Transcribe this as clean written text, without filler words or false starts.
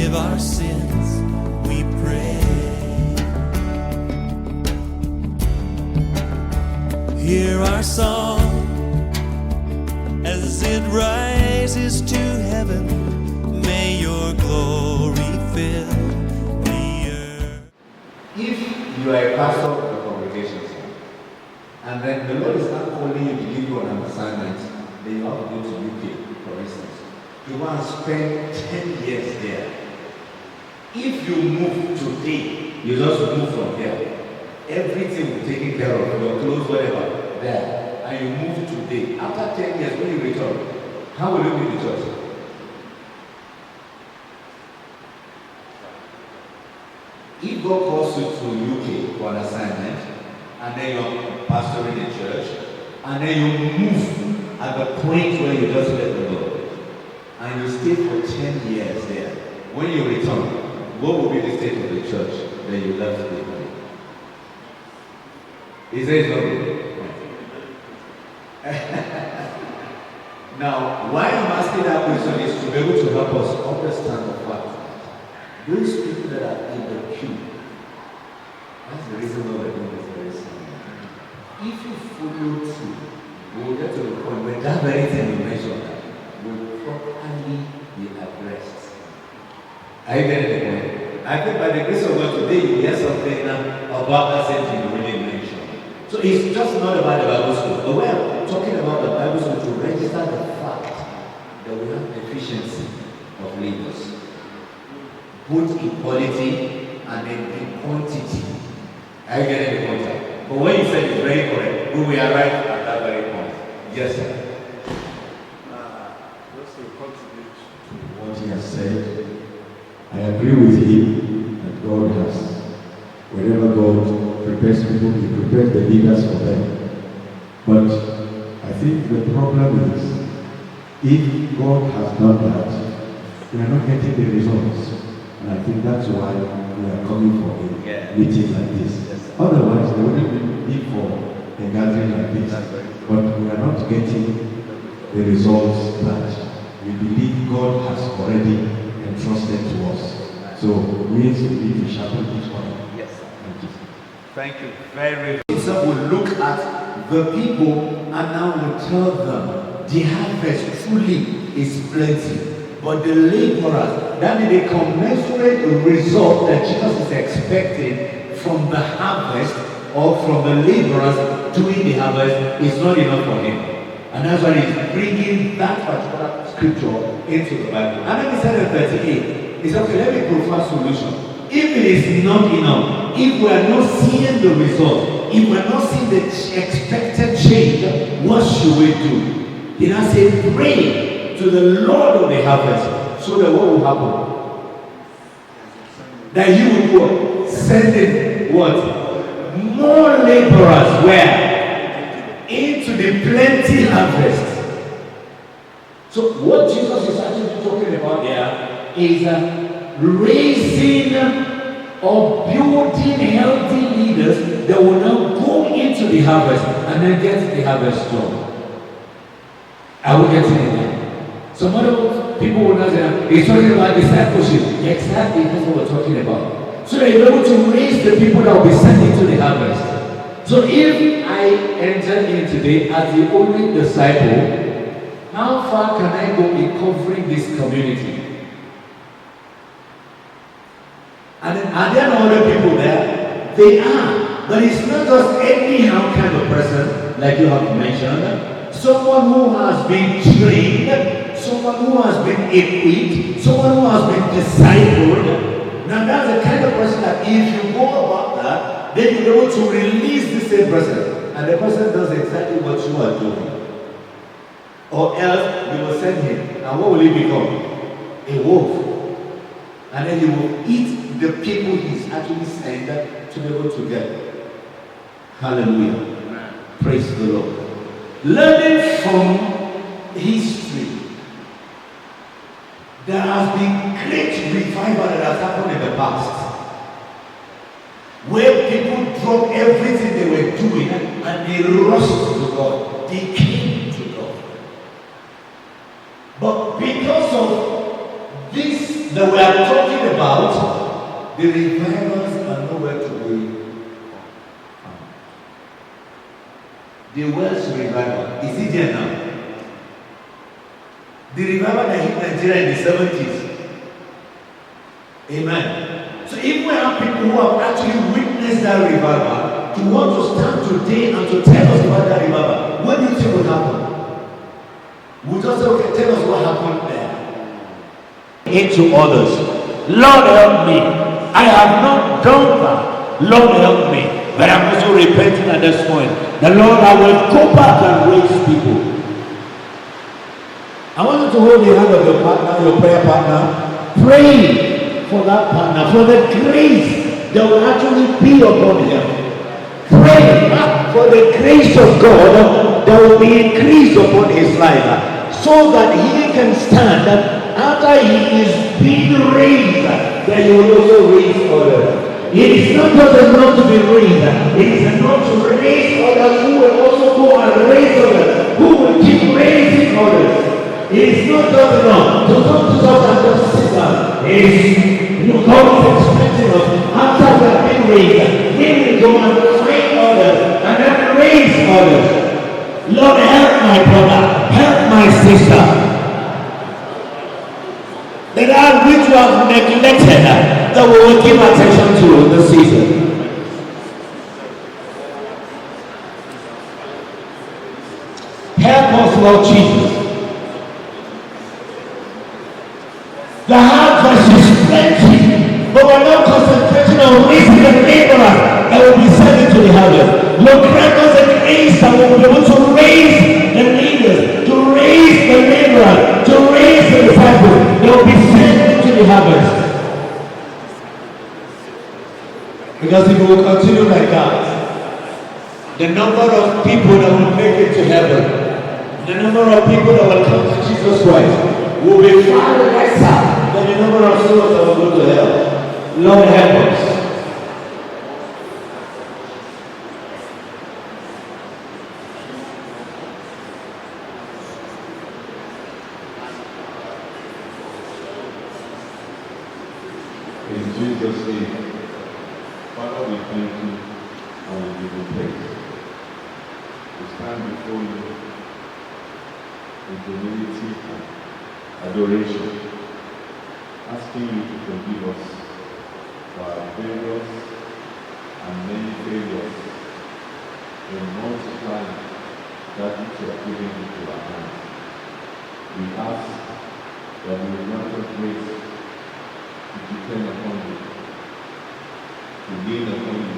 Forgive our sins, we pray. Hear our song as it rises to heaven. May your glory fill the earth. If you are a pastor of the congregation, and then the Lord is not calling you to give you an assignment, then you have to go to UK, for instance. You want to spend 10 years there. If you move today, you just move from there. Everything will be taken care of, your clothes, whatever, there. And you move today. After 10 years, when you return, how will you be the church? If God calls you to UK for an assignment, and then you're pastoring the church, and then you move at the point where you just let the Lord, and you stay for 10 years there, when you return, what will be the state of the church that you left behind? Is there something? Now, why I'm asking that question is to be able to help us understand the fact that those people that are in the queue, that's the reason why we're doing this very simple. If you follow through, we'll get to the point where that very thing you mentioned will properly be addressed. Are you getting the point? I think by the grace of God today you hear something about that same thing you really mentioned. So it's just not about the Bible school, but we're talking about the Bible school to register the fact that we have deficiency of leaders, both in quality and then in quantity. Are you getting the point? But what you said is very correct. We are right at that very point. Yes, sir. Just to contribute to What he has said, I agree with him that God has, whenever God prepares people, he prepares the leaders for them. But I think the problem is, if God has done that, we are not getting the results. And I think that's why we are coming for a meeting like this. Otherwise, there wouldn't be need for a gathering like this. But we are not getting the results that we believe God has already entrusted to us. So we need to sharpen each other. Yes. Thank you. Thank you very much. So we'll look at the people and now we'll tell them the harvest truly is plenty. But the laborers, that is the commensurate result that Jesus is expecting from the harvest or from the laborers doing the harvest is not enough for him. And that's why he's bringing that particular scripture into the Bible. And then he said in 38, he said, okay, let me provide a solution. If it is not enough, if we are not seeing the result, if we are not seeing the expected change, what should we do? He now said, pray to the Lord of the harvest, so that what will happen? That he will what? Send in what? More laborers where? Into the plenty harvest. So what Jesus is actually talking about here is raising or building healthy leaders that will now go into the harvest and then get the harvest done. Are we getting it now? Some other people will not say, he's talking about discipleship. Exactly, that's what we're talking about. So that you're able to raise the people that will be sent into the harvest. So if I enter in today as the only disciple, how far can I go in covering this community? And are there no other people there? They are. But it's not just anyhow kind of person, like you have mentioned. Someone who has been trained, someone who has been equipped, someone who has been discipled. Now that's the kind of person that if you go about that, then you're able to release the same person. And the person does exactly what you are doing. Or else you will send him. And what will he become? A wolf. And then he will eat the people he's actually sent to be able to get. Hallelujah. Amen. Praise the Lord. Learning from history, there has been great revival that has happened in the past, where people dropped everything they were doing and they rushed to God. They came to God. But because of this that we are talking about, the revivals are nowhere to be found. The Welsh revival, is it there now? The revival that hit Nigeria in the 70s. Amen. So if we have people who have actually witnessed that revival, to want to stand today and to tell us about that revival, what do you think will happen? We'll just say, okay, tell us what happened there. Into others. Lord help me. I have not done that. Lord help me. But I'm also repenting at this point. The Lord, I will go back and raise people. I want you to hold the hand of your partner, your prayer partner. Pray for that partner, for the grace that will actually be upon him. Pray for the grace of God that will be increased upon his life, so that he can stand after he is being raised, that he will also raise others. It is not just enough to be raised, it is enough to raise others who will also go and raise others, who will keep raising others. It is not just enough to come to church and just sit down. It is, God is expecting us, after we have been raised, we will go and train others and then raise others. Lord, help my brother, help my sister. There are which we have neglected that we will give attention to in this season. Help us, Lord Jesus. The harvest is plenty, but we're not concentrating on raising the laborers that will be sent into the harvest. Lord, grant us the grace that we will be able to raise the leaders, to raise the laborers, to raise the disciples that will be sent into the harvest. Because if we will continue like that, the number of people that will make it to heaven, the number of people that will come to Jesus Christ will be far lesser than the number of souls that will go to hell. Lord, help us. In Jesus' name, Father, we thank you and we give you praise. We stand before you in humility and adoration, asking you to forgive us for our failures and many failures in multiplying that which you have given into our hands. We ask that you will grant us grace to depend upon you, to lean upon you,